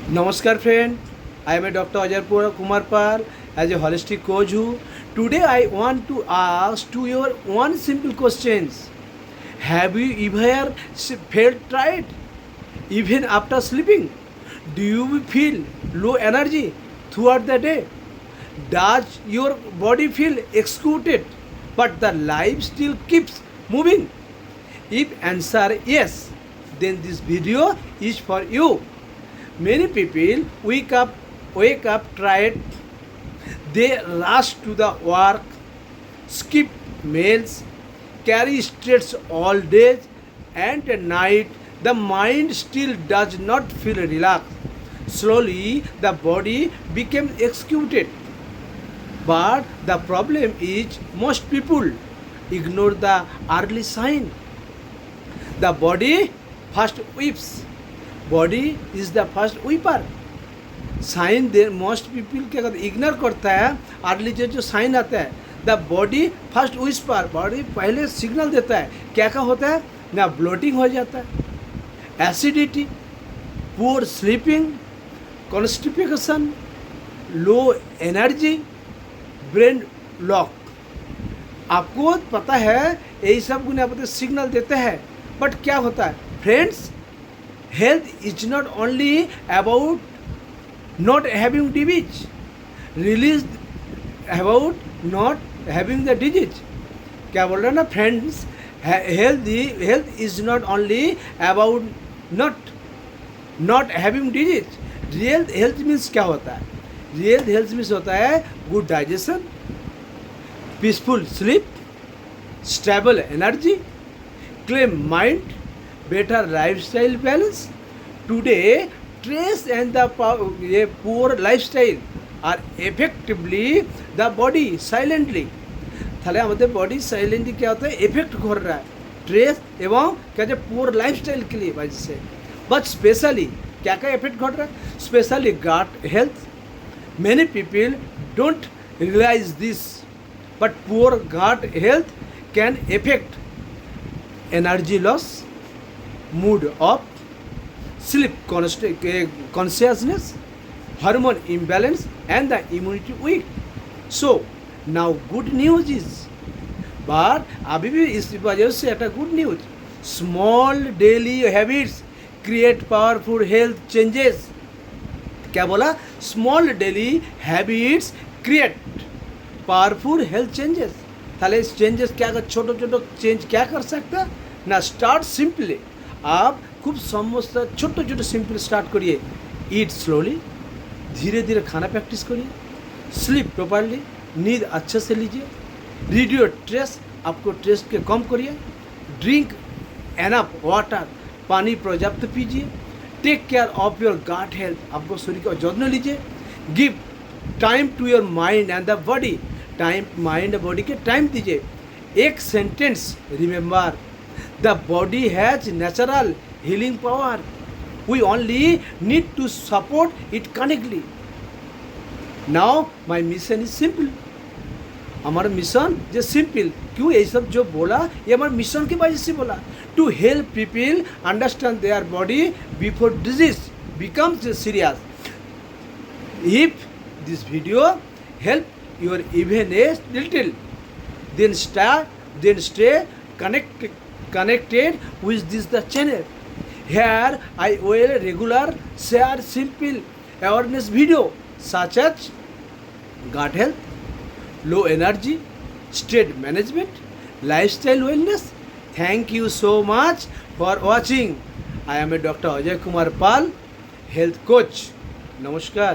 Namaskar friend, I am a Dr. Ajay Kumar Pal as a holistic coach who today I want to ask to your one simple questions. Have you ever felt tired even after sleeping? Do you feel low energy throughout the day? Does your body feel exhausted but the life still keeps moving? If answer yes, then this video is for you. Many people wake up tired. They rush to the work, skip meals, carry stress all day, and at night the mind still does not feel relaxed. Slowly the body becomes executed. But the problem is most people ignore the early sign. The body first weeps. Body is the first weeper. Sign they most people क्या करते ignore करता है early जो sign आता है the body first whisper body पहले signal देता है क्या क्या होता है ना ब्लोटिंग हो जाता है acidity poor sleeping constipation low energy brain lock आपको पता है यही सब गुण आप सिग्नल देते हैं बट क्या होता है friends health is not only about not having disease release about not having the disease क्या बोल रहे हैं ना friends health is not only about not having disease real health means क्या होता है real health means होता है good digestion peaceful sleep stable energy clear mind better lifestyle balance. Today, stress and the poor lifestyle are effectively the body silently. তাহলে আমাদের body silently क्या होता है इफेक्ट कर रहा है स्ट्रेस एवं क्या जो पुअर लाइफस्टाइल के लिए वजह से बट स्पेशली क्या क्या इफेक्ट घट रहा है especially gut health many people don't realise this but poor gut health can affect energy loss mood of sleep consciousness hormone imbalance and the immunity weak so now good news is but अभी भी इस वजह से एक good news small daily habits create powerful health changes क्या बोला small daily habits create powerful health changes ताले इस changes क्या कर छोटो छोटो change क्या कर सकता ना start simply आप खूब समस्त छोटो छोटो सिंपल स्टार्ट करिए ईट स्लोली धीरे धीरे खाना प्रैक्टिस करिए स्लीप प्रॉपरली नींद अच्छे से लीजिए रीड योर स्ट्रेस आपको स्ट्रेस के कम करिए ड्रिंक एनफ वाटर पानी पर्याप्त पीजिए take care of your gut health आपको शरीर का जत्न लीजिए give time to your mind and the body time mind body के टाइम दीजिए एक sentence remember the body has natural healing power we only need to support it correctly now my mission is simple हमारा mission जो simple क्यों ये सब जो बोला ये हमारे मिशन की वजह से बोला to help people understand their body before disease becomes serious if this video help your even a little then stay connected with this the channel here I will regular share simple awareness video such as gut health low energy stress management lifestyle wellness thank you so much for watching I am a Dr. Ajay Kumar Pal health coach namaskar